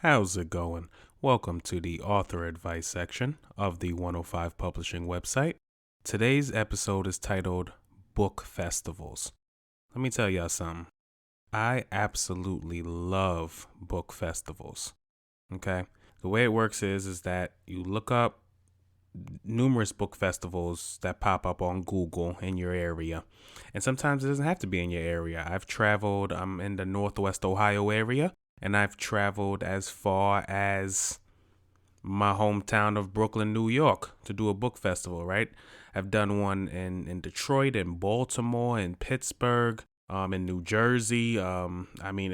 How's it going? Welcome to the author advice section of the 105 Publishing website. Today's episode is titled Book Festivals. Let me tell y'all something. I absolutely love book festivals. Okay? The way it works is that you look up numerous book festivals that pop up on Google in your area. And sometimes it doesn't have to be in your area. I'm in the Northwest Ohio area, and I've traveled as far as my hometown of Brooklyn, New York to do a book festival, right? I've done one in Detroit, in Baltimore, in Pittsburgh, in New Jersey. I think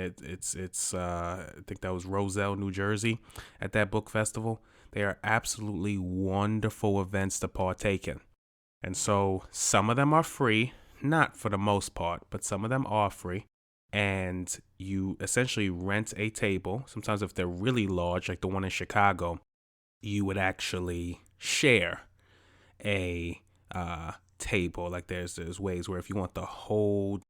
that was Roselle, New Jersey, at that book festival. They are absolutely wonderful events to partake in. And so some of them are free, not for the most part, but some of them are free. And you essentially rent a table. Sometimes if they're really large, like the one in Chicago, you would actually share a table. Like there's ways where if you want the whole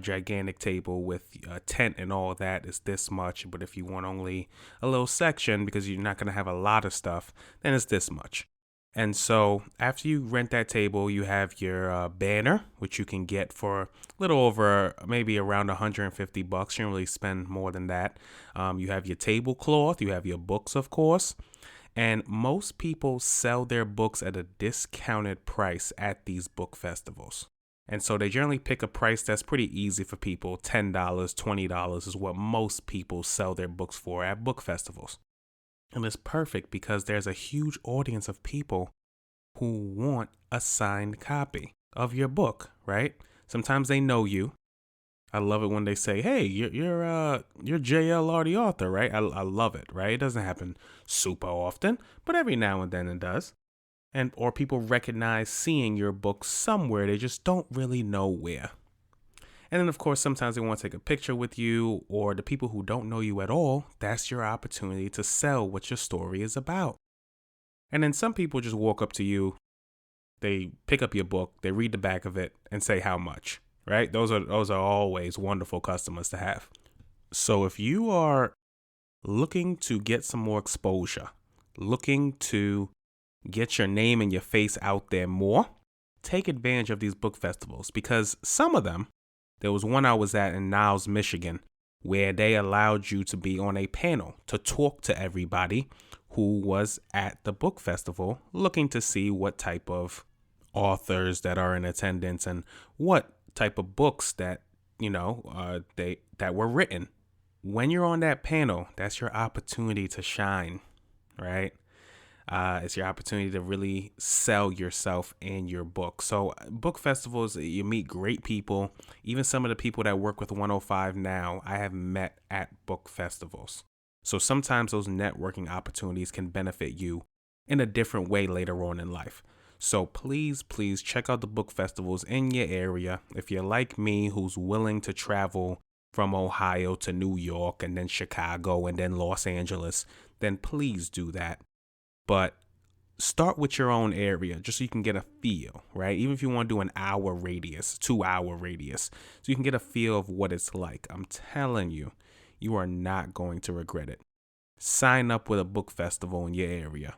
gigantic table with a tent and all that is this much, but if you want only a little section because you're not going to have a lot of stuff, then it's this much. And so after you rent that table, you have your banner, which you can get for a little over maybe around $150. You don't really spend more than that. You have your tablecloth, you have your books, of course. And most people sell their books at a discounted price at these book festivals. And so they generally pick a price that's pretty easy for people. $10, $20 is what most people sell their books for at book festivals. And it's perfect because there's a huge audience of people who want a signed copy of your book, right? Sometimes they know you. I love it when they say, "Hey, you're JLR the author, right?" I love it, right? It doesn't happen super often, but every now and then it does. Or people recognize seeing your book somewhere, they just don't really know where. And then, of course, sometimes they want to take a picture with you, or the people who don't know you at all, that's your opportunity to sell what your story is about. And then some people just walk up to you, they pick up your book, they read the back of it, and say how much, right? Those are always wonderful customers to have. So if you are looking to get some more exposure, looking to get your name and your face out there more, take advantage of these book festivals because some of them, there was one I was at in Niles, Michigan, where they allowed you to be on a panel to talk to everybody who was at the book festival looking to see what type of authors that are in attendance and what type of books that, that were written. When you're on that panel, that's your opportunity to shine, right? It's your opportunity to really sell yourself and your book. So book festivals, you meet great people. Even some of the people that work with 105 now, I have met at book festivals. So sometimes those networking opportunities can benefit you in a different way later on in life. So please check out the book festivals in your area. If you're like me, who's willing to travel from Ohio to New York and then Chicago and then Los Angeles, then please do that. But start with your own area just so you can get a feel, right? Even if you want to do an hour radius, 2 hour radius, so you can get a feel of what it's like. I'm telling you, you are not going to regret it. Sign up with a book festival in your area.